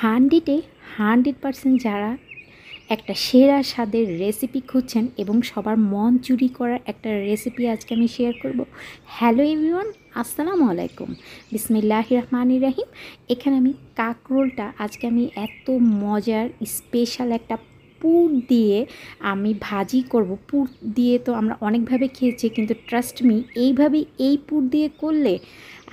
হান্ডিতে 100% যারা একটা সেরা স্বাদের রেসিপি খুঁজছেন এবং সবার মন চুরি করার একটা রেসিপি আজকে আমি শেয়ার করব। হ্যালো এভরিওয়ান, আসসালামু আলাইকুম, বিসমিল্লাহির রহমানির রহিম। এখানে আমি কাঁকরোলটা আজকে আমি এত মজার স্পেশাল একটা পুর দিয়ে আমি ভাজি করব। পুর দিয়ে তো আমরা অনেকভাবে খেয়েছি, কিন্তু ট্রাস্ট মি, এইভাবেই এই পুর দিয়ে করলে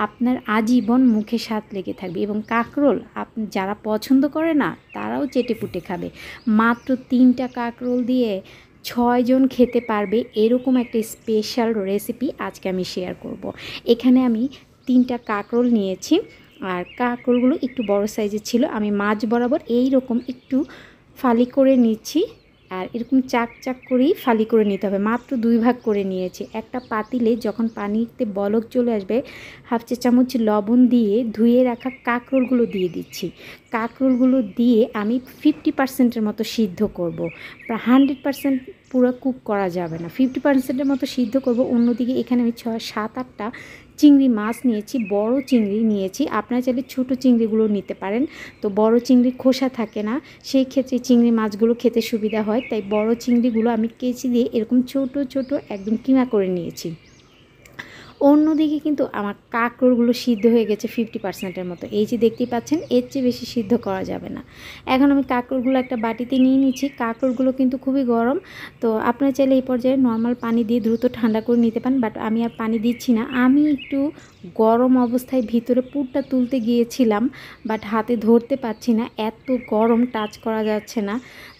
আপনার আজীবন মুখে স্বাদ লেগে থাকবে এবং কাঁকরোল আপনি যারা পছন্দ করে না তারাও চেটেপুটে খাবে। মাত্র 3টা কাঁকরোল দিয়ে 6 জন খেতে পারবে, এরকম একটা স্পেশাল রেসিপি আজকে আমি শেয়ার করব। এখানে আমি 3টা কাঁকরোল নিয়েছি, আর কাঁকরোলগুলো একটু বড় সাইজের ছিল। আমি মাঝ বরাবর এই রকম একটু ফালি করে নিচ্ছি, আর এরকম চাক চাক করেই ফালি করে নিতে হবে। মাত্র 2 ভাগ করে নিয়েছি। একটা পাতিলে যখন পানিতে বলক চলে আসবে, হাফ চা চামচ লবণ দিয়ে ধুয়ে রাখা কাঁকরোলগুলো দিয়ে দিচ্ছি। কাঁকরোলগুলো দিয়ে আমি 50%-এর মতো সিদ্ধ করব। প্রায় 100% পুরো কুক করা যাবে না, 50%-এর মতো সিদ্ধ করব। অন্যদিকে এখানে আমি 6-7-8টা চিংড়ি মাছ নিয়েছি, বড় চিংড়ি নিয়েছি। আপনারা চাইলে ছোটো চিংড়িগুলো নিতে পারেন, তো বড় চিংড়ির খোসা থাকে না, সেই ক্ষেত্রে চিংড়ি মাছগুলো খেতে সুবিধা হয়। তাই বড় চিংড়িগুলো আমি কেচি দিয়ে এরকম ছোট ছোট একদম কিমা করে নিয়েছি। অন্যদিকে কিন্তু আমার কাঁকরোলগুলো সিদ্ধ হয়ে গেছে 50%-এর মতো। এই যে দেখতেই পাচ্ছেন, এর চেয়ে বেশি সিদ্ধ করা যাবে না। এখন আমি কাঁকরোলগুলো একটা বাটিতে নিয়ে নিচ্ছি। কাঁকরোলগুলো কিন্তু খুবই গরম, তো আপনারা চাইলে এই পর্যায়ে নর্মাল পানি দিয়ে দ্রুত ঠান্ডা করে নিতে পারেন, বাট আমি আর পানি দিচ্ছি না। আমি একটু গরম অবস্থায় ভিতরে পুরটা তুলতে গিয়েছিলাম, বাট হাতে ধরতে পারছি না, এত গরম, টাচ করা যাচ্ছে না।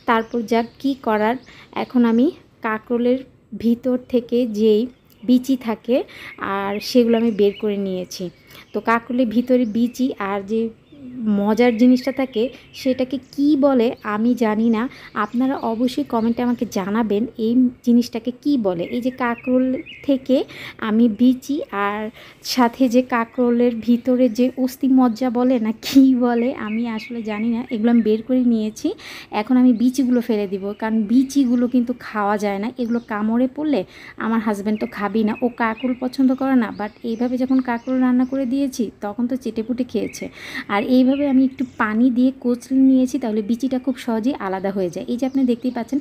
তারপর যা কি করার, এখন আমি কাঁকরোলের ভিতর থেকে যেই বিচি থাকে আর সেগুলো আমি বের করে নিয়েছি। তো কাঁকরোলের ভিতরে বিচি আর যে মজার জিনিসটা থাকে সেটাকে কি বলে আমি জানি না, আপনারা অবশ্যই কমেন্টে আমাকে জানাবেন এই জিনিসটাকে কি বলে। এই যে কাঁকরোল থেকে আমি বিচি আর সাথে যে কাঁকরোলের ভিতরে যে অস্থি মজ্জা বলে না কি বলে আমি আসলে জানি না, এগুলো আমি বের করে নিয়েছি। এখন আমি বিচিগুলো ফেলে দিব, কারণ বিচিগুলো কিন্তু খাওয়া যায় না, এগুলো কামড়ে পড়লে আমার হাজব্যান্ড তো খাবেই না, ও কাঁকরোল পছন্দ করে না। বাট এইভাবে যখন কাঁকরোল রান্না করে দিয়েছি তখন তো চেটেপুটে খেয়েছে। আর এইভাবে আমি একটু পানি দিয়ে কচলে নিয়েছি, তাহলে বিচিটা খুব সহজেই আলাদা হয়ে যায়। এই যে আপনি দেখতেই পাচ্ছেন,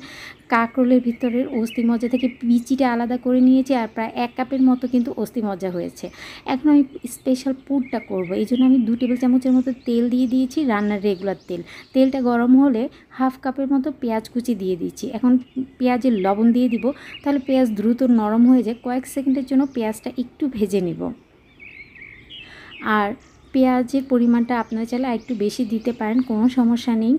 কাঁকরোলের ভিতরের অস্থি মজ্জা থেকে বিচিটা আলাদা করে নিয়েছি, আর প্রায় 1 কাপের মতো কিন্তু অস্থি মজ্জা হয়েছে। এখন আমি স্পেশাল পুরটা করব, এই জন্য আমি 2 টেবিল চামচের মতো তেল দিয়ে দিয়েছি, রান্নার রেগুলার তেল। তেলটা গরম হলে হাফ কাপের মতো পেঁয়াজ কুচি দিয়ে দিচ্ছি। এখন পেঁয়াজের লবণ দিয়ে দিব, তাহলে পেঁয়াজ দ্রুত নরম হয়ে যায়। কয়েক সেকেন্ডের জন্য পেঁয়াজটা একটু ভেজে নেব। আর পেঁয়াজের পরিমাণটা আপনারা চাইলে একটু বেশি দিতে পারেন, কোনো সমস্যা নেই,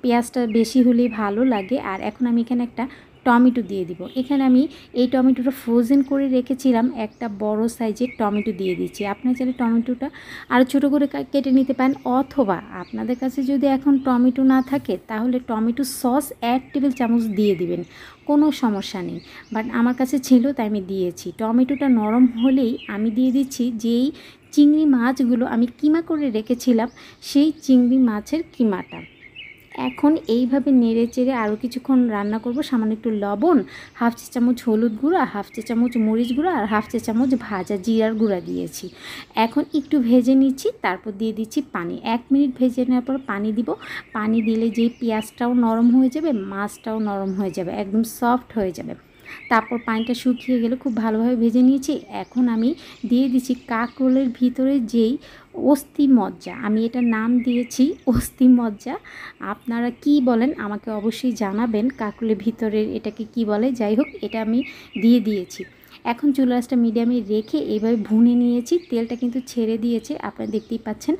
পেঁয়াজটা বেশি হলেই ভালো লাগে। আর এখন আমি এখানে একটা টমেটো দিয়ে দিব। এখানে আমি এই টমেটোটা ফ্রোজেন করে রেখেছিলাম, একটা বড় সাইজের টমেটো দিয়ে দিচ্ছি। আপনারা চাইলে টমেটোটা আরও ছোটো করে কেটে নিতে পারেন, অথবা আপনাদের কাছে যদি এখন টমেটো না থাকে তাহলে টমেটো সস 1 টেবিল চামচ দিয়ে দিবেন, কোনো সমস্যা নেই। বাট আমার কাছে ছিল তাই আমি দিয়েছি। টমেটোটা নরম হলেই আমি দিয়ে দিচ্ছি যেই চিংড়ি মাছগুলো আমি কিমা করে রেখেছিলাম, সেই চিংড়ি মাছের কিমাটা। এখন এইভাবে নেড়ে চেড়ে আরও কিছুক্ষণ রান্না করব। সামান্য একটু লবণ, হাফ চা চামচ হলুদ গুঁড়া, হাফ চা চামচ মরিচ গুঁড়া আর হাফ চা চামচ ভাজা জিরার গুঁড়া দিয়েছি। এখন একটু ভেজে নিচ্ছি, তারপর দিয়ে দিচ্ছি পানি। 1 মিনিট ভেজে নেওয়ার পর পানি দিব। পানি দিলে যেই পেঁয়াজটাও নরম হয়ে যাবে, মাছটাও নরম হয়ে যাবে, একদম সফট হয়ে যাবে। তারপর পানিটা শুকিয়ে গেলে খুব ভালোভাবে ভেজে নিয়েছি। এখন আমি দিয়ে দিচ্ছি কাঁকরোলের ভিতরে যেই অস্থি মজ্জা, আমি এটার নাম দিয়েছি অস্থি মজ্জা। আপনারা কি বলেন আমাকে অবশ্যই জানাবেন, কাঁকরোলের ভিতরের এটাকে কি বলে। যাই হোক, এটা আমি দিয়ে দিয়েছি। এখন চুলা আঁচটা মিডিয়ামে রেখে এইভাবে ভুনে নিয়েছি। তেলটা কিন্তু ছেড়ে দিয়েছে, আপনারা দেখতেই পাচ্ছেন।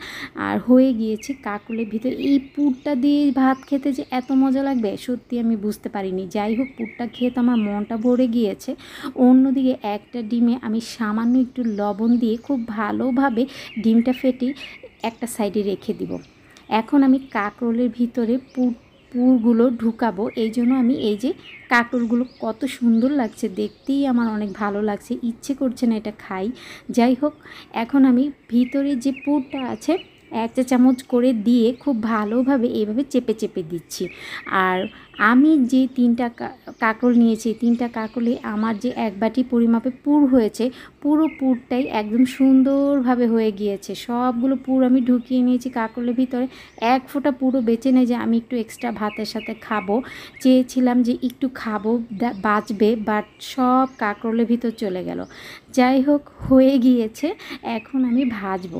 আর হয়ে গিয়েছে কাঁকরোলের ভিতরে। এই পুরটা দিয়ে ভাত খেতে যে এত মজা লাগবে সত্যি আমি বুঝতে পারিনি। যাই হোক, পুরটা খেয়ে তো আমার মনটা ভরে গিয়েছে। অন্যদিকে একটা ডিমে আমি সামান্য একটু লবণ দিয়ে খুব ভালোভাবে ডিমটা ফেটে একটা সাইডে রেখে দিব। এখন আমি কাঁকরোলের ভিতরে পুরগুলো ঢুকাবো। এই জন্য আমি এই যে কাঁকরোলগুলো কত সুন্দর লাগছে দেখতেই আমার অনেক ভালো লাগছে, ইচ্ছে করছে না এটা খাই। যাই হোক, এখন আমি ভিতরে যে পুরটা আছে 1 চা চামচ করে দিয়ে খুব ভালোভাবে এইভাবে চেপে চেপে দিচ্ছি। আর আমি যে 3টা কাঁকরোল নিয়েছি, 3টা কাঁকরোলে আমার যে 1 বাটি পরিমাপে পুর হয়েছে, পুরো পুরটাই একদম সুন্দরভাবে হয়ে গিয়েছে। সবগুলো পুর আমি ঢুকিয়ে নিয়েছি কাঁকরোলের ভিতরে। 1 ফোঁটা পুরো বেঁচে নেই যে আমি একটু এক্সট্রা ভাতের সাথে খাবো। চেয়েছিলাম যে একটু খাবো বাঁচবে, বাট সব কাঁকরোলের ভিতর চলে গেল। যাই হোক, হয়ে গিয়েছে। এখন আমি ভাজবো।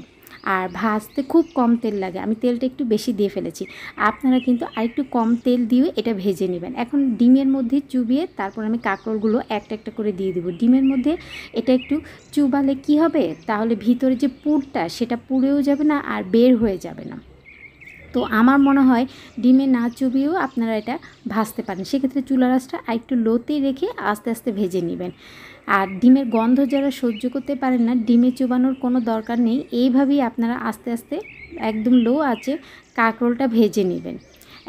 আর ভাজতে খুব কম তেল লাগে, আমি তেলটা একটু বেশি দিয়ে ফেলেছি। আপনারা কিন্তু আরেকটু কম তেল দিয়ে এটা ভেজে নেবেন। এখন ডিমের মধ্যে চুবিয়ে তারপর আমি কাঁকরোলগুলো একটা একটা করে দিয়ে দেবো ডিমের মধ্যে। এটা একটু চুবালে কি হবে, তাহলে ভিতরে যে পুরটা সেটা পুড়েও যাবে না আর বের হয়ে যাবে না। তো আমার মনে হয় ডিমে না চুবিয়েও আপনারা এটা ভাজতে পারেন। সেক্ষেত্রে চুলার আঁচটা আরেকটু লোতে রেখে আস্তে আস্তে ভেজে নেবেন। আর ডিমের গন্ধ যারা সহ্য করতে পারেন না, ডিমে চুবানোর কোনো দরকার নেই। এইভাবেই আপনারা আস্তে আস্তে একদম লো আঁচে কাঁকরোলটা ভেজে নেবেন।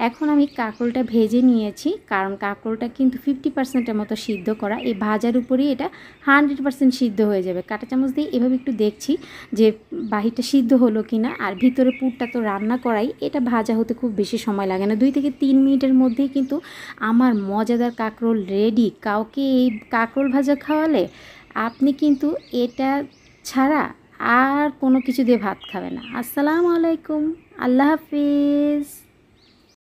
এখন আমি কাঁকরোলটা ভেজে নিয়েছি, কারণ কাঁকরোলটা কিন্তু 50%-এর মতো সিদ্ধ করা। এই ভাজার উপরেই এটা 100% সিদ্ধ হয়ে যাবে। কাঁটা চামচ দিয়ে এভাবে একটু দেখছি যে বাহিরটা সিদ্ধ হলো কি না। আর ভিতরে পুরটা তো রান্না করাই, এটা ভাজা হতে খুব বেশি সময় লাগে না, 2 থেকে 3 মিনিটের মধ্যেই কিন্তু আমার মজাদার কাঁকরোল রেডি। কাউকে এই কাঁকরোল ভাজা খাওয়ালে আপনি কিন্তু এটা ছাড়া আর কোনো কিছু দিয়ে ভাত খাবেন না। আসসালামু আলাইকুম, আল্লাহ হাফিজ।